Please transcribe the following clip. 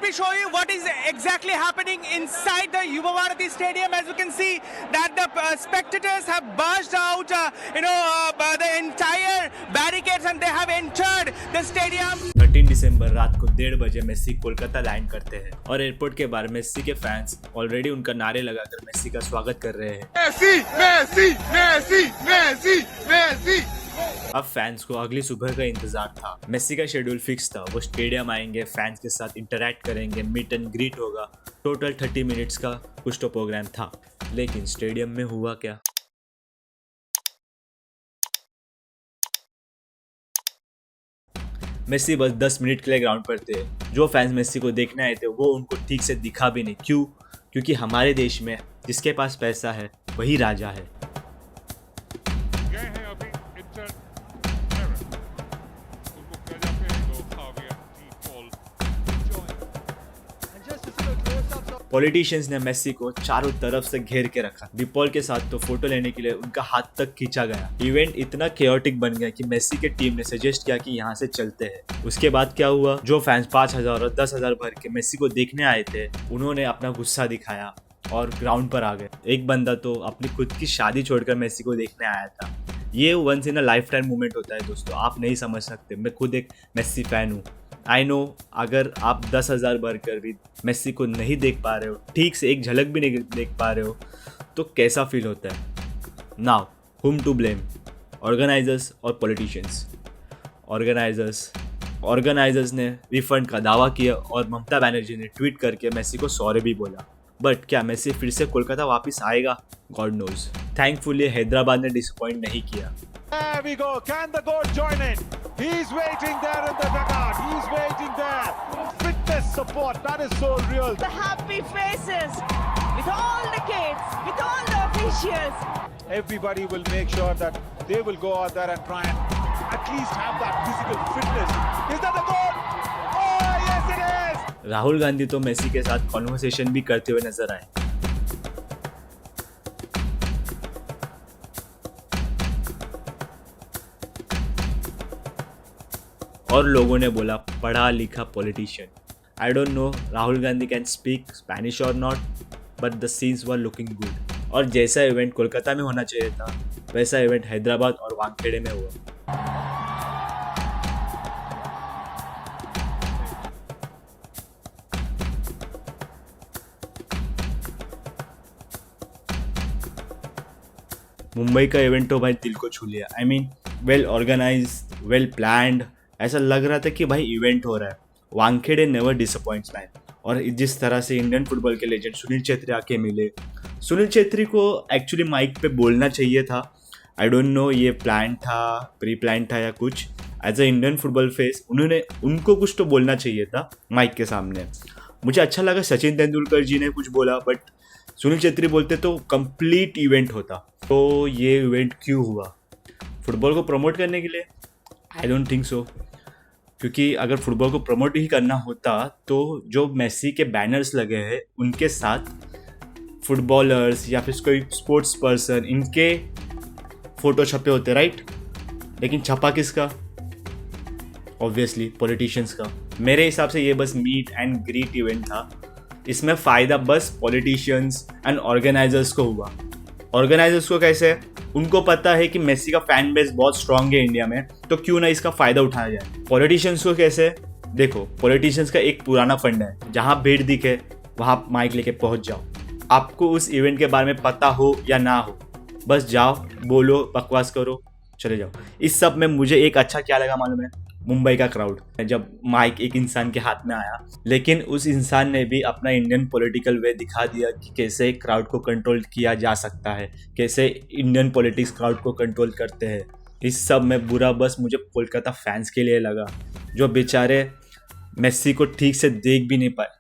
me show you what is exactly happening inside the Yuva Bharati Stadium. As you can see that the spectators have burst out, the entire barricades and they have entered the stadium. 13 दिसंबर रात को 1:30 बजे Messi Kolkata land करते हैं और airport के बाहर Messi के fans already उनका नारे लगाकर मेसी का स्वागत कर रहे हैं। Messi Messi Messi Messi Messi. अब फैंस को अगली सुबह का इंतजार था। मेसी का शेड्यूल फिक्स था, वो स्टेडियम आएंगे, फैंस के साथ इंटरैक्ट करेंगे, मीट एंड ग्रीट होगा। टोटल 30 मिनट्स का कुछ तो प्रोग्राम था, लेकिन स्टेडियम में हुआ क्या? मेसी बस 10 मिनट के लिए ग्राउंड पर थे। जो फैंस मेसी को देखने आए थे वो उनको ठीक से दिखा भी नहीं। क्यों? क्योंकि हमारे देश में जिसके पास पैसा है वही राजा है। पॉलिटिशियंस ने मेसी को चारों तरफ से घेर के रखा। डिपॉल के साथ तो फोटो लेने के लिए उनका हाथ तक खींचा गया। इवेंट इतना केओटिक बन गया कि मेसी के टीम ने सजेस्ट किया कि यहाँ से चलते हैं। उसके बाद क्या हुआ? जो फैंस 5,000 और 10,000 भर के मेसी को देखने आए थे उन्होंने अपना गुस्सा दिखाया और ग्राउंड पर आ गए। एक बंदा तो अपनी खुद की शादी छोड़कर मेसी को देखने आया था। ये once in a lifetime moment होता है दोस्तों, आप नहीं समझ सकते। मैं खुद एक मेसी फैन हूँ। आई नो, अगर आप 10,000 भर कर भी मेसी को नहीं देख पा रहे हो, ठीक से एक झलक भी नहीं देख पा रहे हो, तो कैसा फील होता है? Now whom to blame? Organisers और पॉलिटिशियंस। ऑर्गेनाइजर्स ने रिफंड का दावा किया और ममता बनर्जी ने ट्वीट करके मेसी को सॉरी भी बोला। बट क्या मेसी फिर से कोलकाता वापस आएगा? God knows. थैंकफुली हैदराबाद ने डिसअपॉइंट नहीं किया। There we go. Can the goat join in? He's waiting there in the dugout. He's waiting there. Fitness support. That is so real. The happy faces with all the kids, with all the officials. Everybody will make sure that they will go out there and try and at least have that physical fitness. Is that the goal? Oh, yes it is. Rahul Gandhi तो Messi के साथ conversation भी करते हुए नजर आए। और लोगों ने बोला पढ़ा लिखा politician. I don't know Rahul Gandhi can speak Spanish और not, but the scenes were looking good. और जैसा इवेंट कोलकाता में होना चाहिए था वैसा इवेंट हैदराबाद और वानखेड़े में हुआ। मुंबई का इवेंट तो भाई दिल को छू लिया। I mean well organised, well planned. ऐसा लग रहा था कि भाई इवेंट हो रहा है। Wankhede never disappoints man. और जिस तरह से इंडियन फुटबॉल के लेजेंड सुनील छेत्री आके मिले। सुनील छेत्री को एक्चुअली माइक पे बोलना चाहिए था। आई डोंट नो ये प्लान था, प्री प्लान था या कुछ। As a Indian football fans उनको कुछ तो बोलना चाहिए था माइक के सामने। मुझे अच्छा लगा सचिन तेंदुलकर जी ने कुछ बोला, बट सुनील छेत्री बोलते तो कंप्लीट इवेंट होता। तो ये इवेंट क्यों हुआ? फुटबॉल को प्रमोट करने के लिए? I don't think so. क्योंकि अगर फुटबॉल को प्रमोट ही करना होता तो जो मेसी के बैनर्स लगे हैं उनके साथ फुटबॉलर्स या फिर कोई स्पोर्ट्स पर्सन इनके फोटो छपे होते, राइट? लेकिन छपा किसका? ऑब्वियसली पॉलिटिशियंस का। मेरे हिसाब से ये बस मीट एंड ग्रीट इवेंट था। इसमें फ़ायदा बस पॉलिटिशियंस एंड ऑर्गेनाइजर्स को हुआ। ऑर्गेनाइजर्स को कैसे? उनको पता है कि मेसी का फैन बेस बहुत स्ट्रांग है इंडिया में, तो क्यों ना इसका फ़ायदा उठाया जाए। पॉलिटिशियंस को कैसे? देखो, पॉलिटिशियंस का एक पुराना फंड है, जहाँ भीड़ दिखे वहाँ माइक लेके पहुँच जाओ। आपको उस इवेंट के बारे में पता हो या ना हो, बस जाओ, बोलो, बकवास करो, चले जाओ। इस सब में मुझे एक अच्छा क्या लगा मालूम है? मुंबई का क्राउड। जब माइक एक इंसान के हाथ में आया, लेकिन उस इंसान ने भी अपना इंडियन पॉलिटिकल वे दिखा दिया कि कैसे क्राउड को कंट्रोल किया जा सकता है, कैसे इंडियन पॉलिटिक्स क्राउड को कंट्रोल करते हैं। इस सब में बुरा बस मुझे कोलकाता फैंस के लिए लगा, जो बेचारे मेसी को ठीक से देख भी नहीं पाए।